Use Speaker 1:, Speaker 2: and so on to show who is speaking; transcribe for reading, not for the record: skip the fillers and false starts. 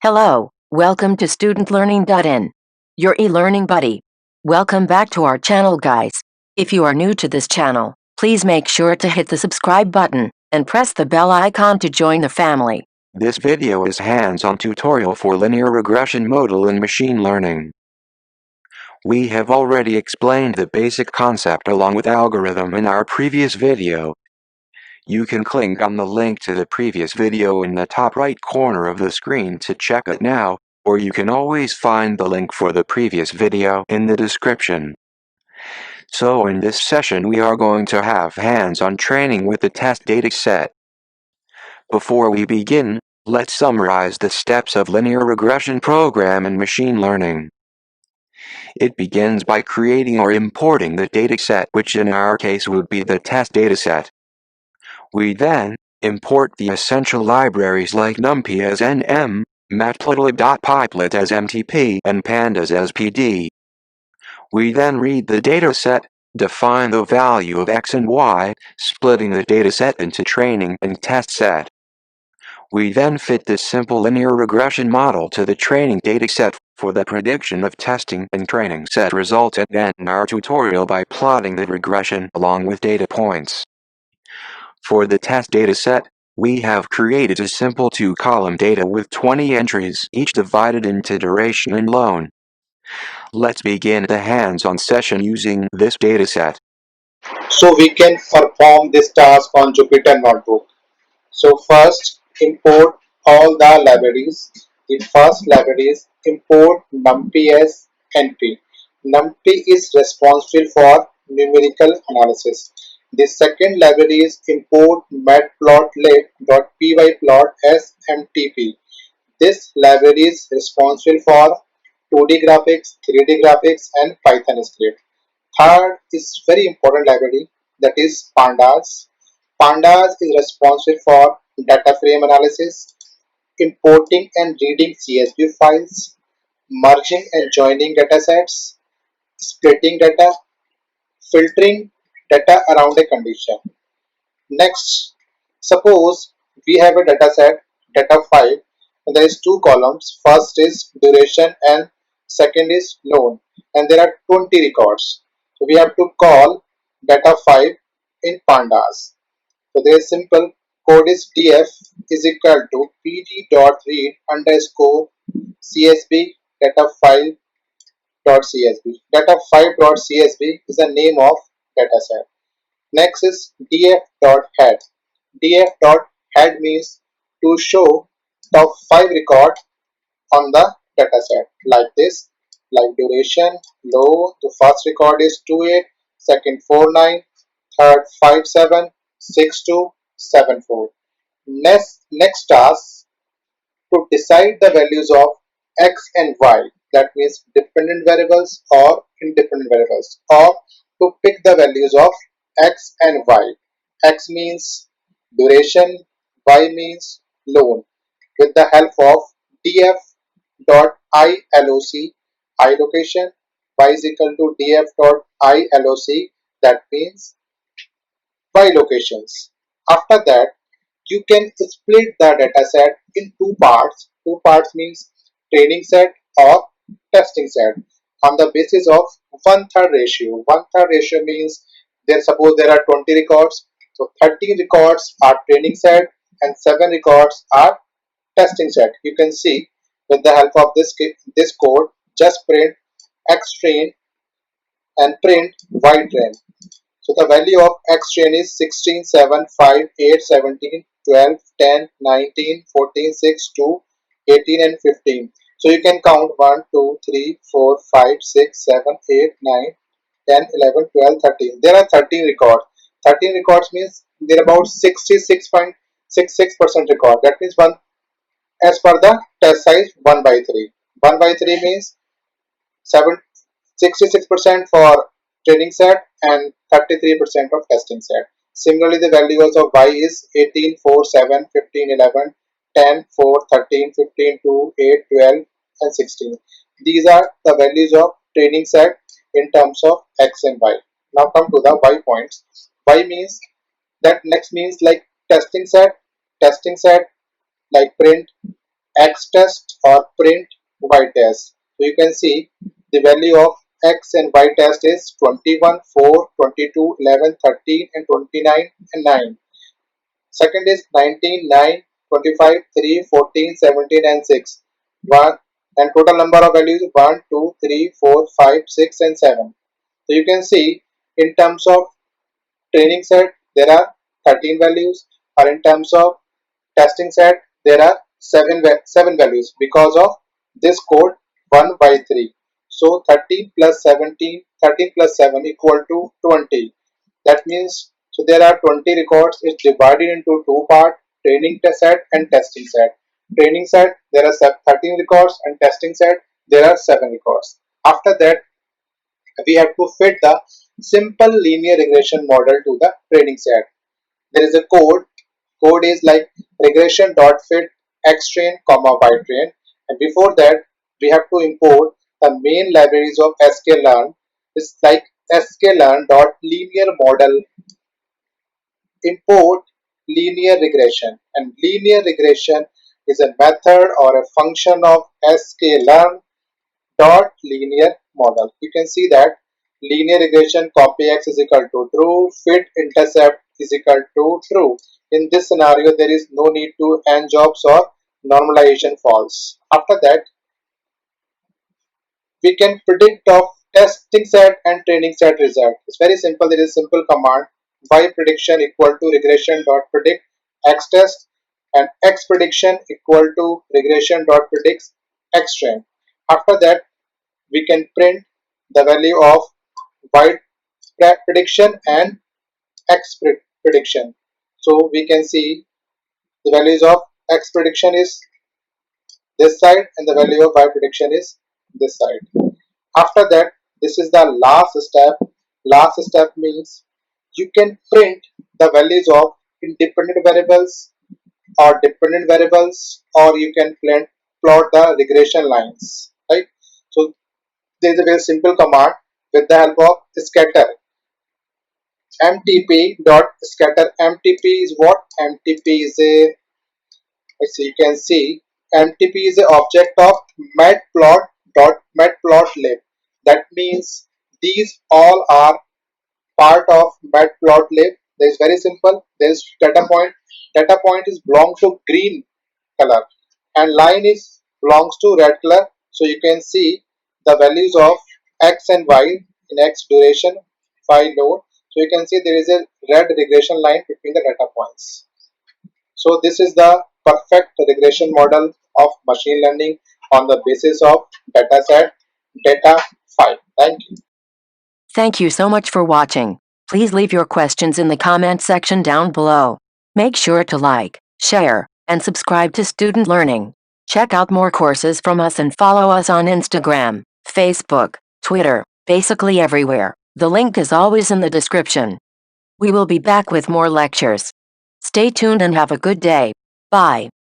Speaker 1: Hello, welcome to studentlearning.in, your e-learning buddy. Welcome back to our channel, guys. If you are new to this channel, please make sure to hit the subscribe button and press the bell icon to join the family.
Speaker 2: This video is hands-on tutorial for linear regression model in machine learning. We have already explained the basic concept along with algorithm in our previous video. You can click on the link to the previous video in the top right corner of the screen to check it now, or you can always find the link for the previous video in the description. So in this session we are going to have hands-on training with the test dataset. Before we begin, let's summarize the steps of linear regression program in machine learning. It begins by creating or importing the dataset, which in our case would be the test dataset. We then import the essential libraries like NumPy as NM, Matplotlib.pyplit as MTP, and Pandas as PD. We then read the dataset, define the value of x and y, splitting the dataset into training and test set. We then fit this simple linear regression model to the training dataset for the prediction of testing and training set results and end our tutorial by plotting the regression along with data points. For the test dataset, we have created a simple two-column data with 20 entries, each divided into duration and loan. Let's begin the hands-on session using this dataset.
Speaker 3: So we can perform this task on Jupyter Notebook. So first import all the libraries. The first library is import NumPy as NP. NumPy is responsible for numerical analysis. The second library is import matplotlib.pyplot as MTP. This library is responsible for 2D graphics, 3D graphics and Python script. Third is very important library, that is Pandas. Pandas is responsible for data frame analysis, importing and reading CSV files, merging and joining datasets, splitting data, filtering data around a condition. Next, suppose we have a dataset, data file, and there is two columns. First is duration and second is loan, and there are 20 records. So we have to call data file in pandas. So there is simple code is df is equal to pd.read underscore csv data file dot csv. Data file dot csv is the name of dataset. Next is df.head. df.head means to show top 5 records on the dataset like this, like duration, low, the first record is 28, second 49, third 57, 62, 74. Next task to decide the values of x and y, that means dependent variables or independent variables, or to pick the values of x and y. X means duration, y means loan. With the help of df.iloc, I location, y is equal to df.iloc, that means y locations. After that, you can split the dataset in two parts. Two parts means training set or testing set on the basis of 1/3 ratio. 1/3 ratio means suppose there are 20 records, so 13 records are training set and 7 records are testing set. You can see with the help of this code, just print x train and print y train. So the value of x train is 16, 7, 5, 8, 17, 12, 10, 19, 14, 6, 2, 18 and 15. So you can count 1, 2, 3, 4, 5, 6, 7, 8, 9, 10, 11, 12, 13. There are 13 records. 13 records means there are about 66.66% record. That means one as per the test size 1 by 3. 1 by 3 means 66% for training set and 33% of testing set. Similarly, the values of y is 18, 4, 7, 15, 11, 10, 4, 13, 15, 2, 8, 12 and 16. These are the values of training set in terms of x and y. Now come to the y points. Y means that next means like testing set like print X test or print Y test. So you can see the value of X and Y test is 21, 4, 22, 11, 13 and 29 and 9. Second is 19, 9, 25, 3, 14, 17 and 6. 1 and total number of values 1, 2, 3, 4, 5, 6 and 7. So you can see in terms of training set there are 13 values, or in terms of testing set there are 7 values because of this code 1 by 3. So 13 plus 17, 13 plus 7 equal to 20. That means, so there are 20 records. It's divided into two parts, training set and testing set. Training set there are 13 records and testing set there are 7 records. After that we have to fit the simple linear regression model to the training set. There is a code is like regression.fit xtrain comma ytrain, and before that we have to import the main libraries of sklearn. It's like sklearn.linear model import linear regression, and linear regression is a method or a function of sklearn dot linear model. You can see that linear regression copy x is equal to true, fit intercept is equal to true. In this scenario, there is no need to n jobs or normalization false. After that, we can predict of testing set and training set result. It's very simple. There is a simple command y prediction equal to regression dot predict x test, and x prediction equal to regression dot predict x train. After that, we can print the value of y prediction and x prediction. So we can see the values of x prediction is this side and the value of y prediction is this side. After that, this is the last step. Last step means you can print the values of independent variables or dependent variables, or you can plot the regression lines, right? So there is a very simple command with the help of scatter. mtp dot scatter. mtp is what? mtp is a, as you can see, mtp is the object of matplotlib. That means these all are part of matplotlib. That is very simple. There is data point. Data point is belongs to green color and line is belongs to red color. So you can see the values of x and y in x duration, y load. So you can see there is a red regression line between the data points. So this is the perfect regression model of machine learning on the basis of dataset data 5. Thank you.
Speaker 1: Thank you so much for watching. Please leave your questions in the comment section down below. Make sure to like, share, and subscribe to Student Learning. Check out more courses from us and follow us on Instagram, Facebook, Twitter, basically everywhere. The link is always in the description. We will be back with more lectures. Stay tuned and have a good day. Bye.